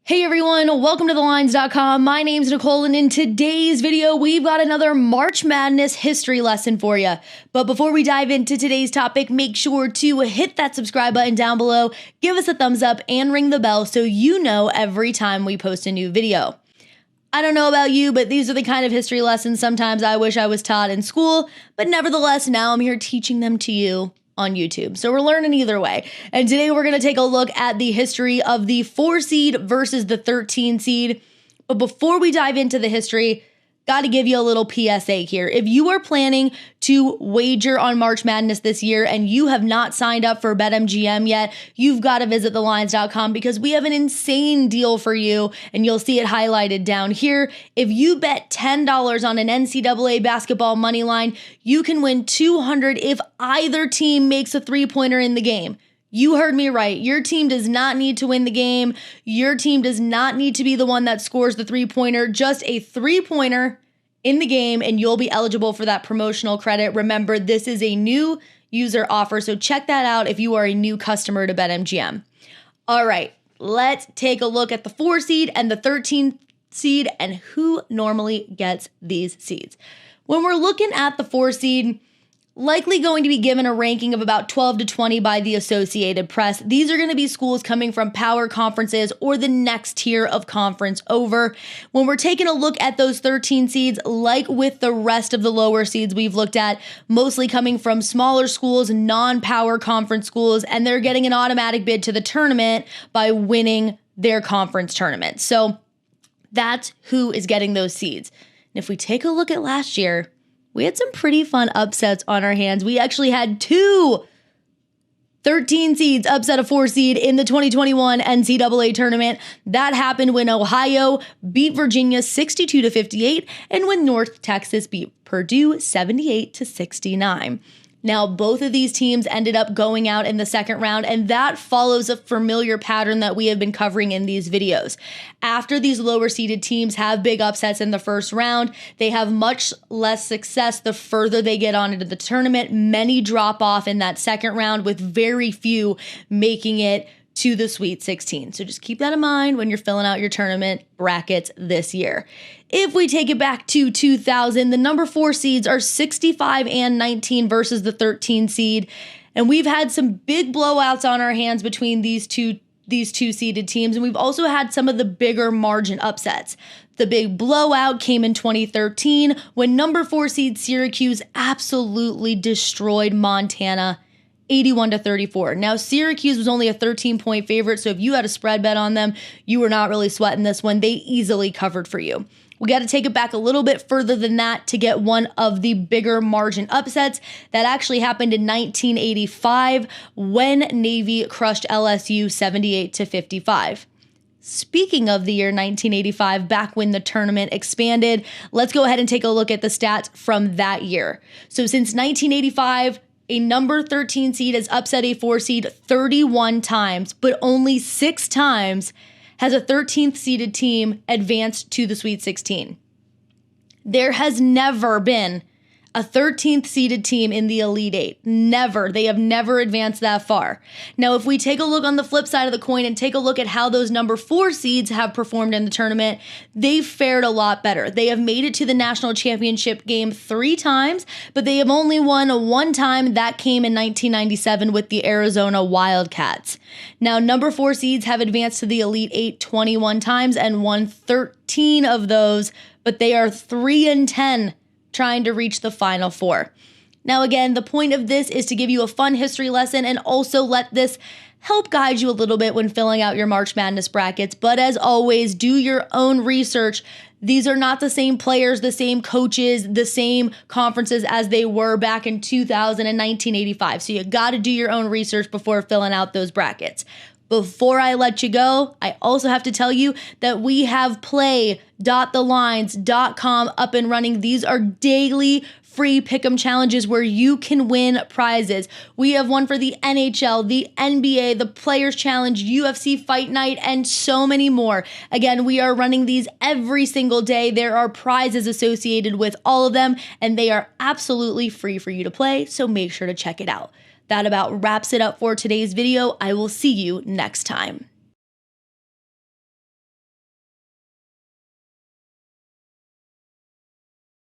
Hey everyone, welcome to TheLines.com. My name's Nicole, and in today's video, we've got another March Madness history lesson for you. But before we dive into today's topic, make sure to hit that subscribe button down below, give us a thumbs up, and ring the bell so you know every time we post a new video. I don't know about you, but these are the kind of history lessons sometimes I wish I was taught in school, but nevertheless, now I'm here teaching them to you on YouTube. So we're learning either way. And today we're going to take a look at the history of the 4 seed versus the 13 seed. But before we dive into the history, got to give you a little PSA here. If you are planning to wager on March Madness this year and you have not signed up for BetMGM yet, you've got to visit TheLines.com because we have an insane deal for you, and you'll see it highlighted down here. If you bet $10 on an NCAA basketball money line, you can win $200 if either team makes a three-pointer in the game. You heard me right. Your team does not need to win the game. Your team does not need to be the one that scores the three-pointer. Just a three-pointer in the game, and you'll be eligible for that promotional credit. Remember, this is a new user offer, so check that out if you are a new customer to BetMGM. All right, let's take a look at the 4 seed and the 13 seed and who normally gets these seeds. When we're looking at the 4 seed, likely going to be given a ranking of about 12 to 20 by the Associated Press. These are going to be schools coming from power conferences or the next tier of conference over. When we're taking a look at those 13 seeds, like with the rest of the lower seeds we've looked at, mostly coming from smaller schools, non-power conference schools, and they're getting an automatic bid to the tournament by winning their conference tournament. So that's who is getting those seeds. And if we take a look at last year, we had some pretty fun upsets on our hands. We actually had 2 13 seeds upset a 4 seed in the 2021 NCAA tournament. That happened when Ohio beat Virginia 62-58 and when North Texas beat Purdue 78-69. Now, both of these teams ended up going out in the second round, and that follows a familiar pattern that we have been covering in these videos. After these lower seeded teams have big upsets in the first round, they have much less success the further they get on into the tournament. Many drop off in that second round, with very few making it to the Sweet 16. So just keep that in mind when you're filling out your tournament brackets this year. If we take it back to 2000, the number 4 seeds are 65-19 versus the 13 seed. And we've had some big blowouts on our hands between these two seeded teams. And we've also had some of the bigger margin upsets. The big blowout came in 2013 when number 4 seed Syracuse absolutely destroyed Montana 81-34. Now, Syracuse was only a 13-point favorite, so if you had a spread bet on them, you were not really sweating this one. They easily covered for you. We got to take it back a little bit further than that to get one of the bigger margin upsets that actually happened in 1985 when Navy crushed LSU 78-55. Speaking of the year 1985, back when the tournament expanded, let's go ahead and take a look at the stats from that year. So since 1985, a number 13 seed has upset a 4 seed 31 times, but only 6 times has a 13th seeded team advanced to the Sweet 16. There has never been a 13th seeded team in the Elite 8. Never. They have never advanced that far. Now, if we take a look on the flip side of the coin and take a look at how those number 4 seeds have performed in the tournament, they've fared a lot better. They have made it to the national championship game 3 times, but they have only won 1 time. That came in 1997 with the Arizona Wildcats. Now, number 4 seeds have advanced to the Elite 8 21 times and won 13 of those, but they are 3-10 trying to reach the Final 4. Now, again, the point of this is to give you a fun history lesson and also let this help guide you a little bit when filling out your March Madness brackets. But as always, do your own research. These are not the same players, the same coaches, the same conferences as they were back in 2000 and 1985. So you got to do your own research before filling out those brackets. Before I let you go, I also have to tell you that we have play.thelines.com up and running. These are daily free pick'em challenges where you can win prizes. We have one for the NHL, the NBA, the Players Challenge, UFC Fight Night, and so many more. Again, we are running these every single day. There are prizes associated with all of them, and they are absolutely free for you to play, so make sure to check it out. That about wraps it up for today's video. I will see you next time.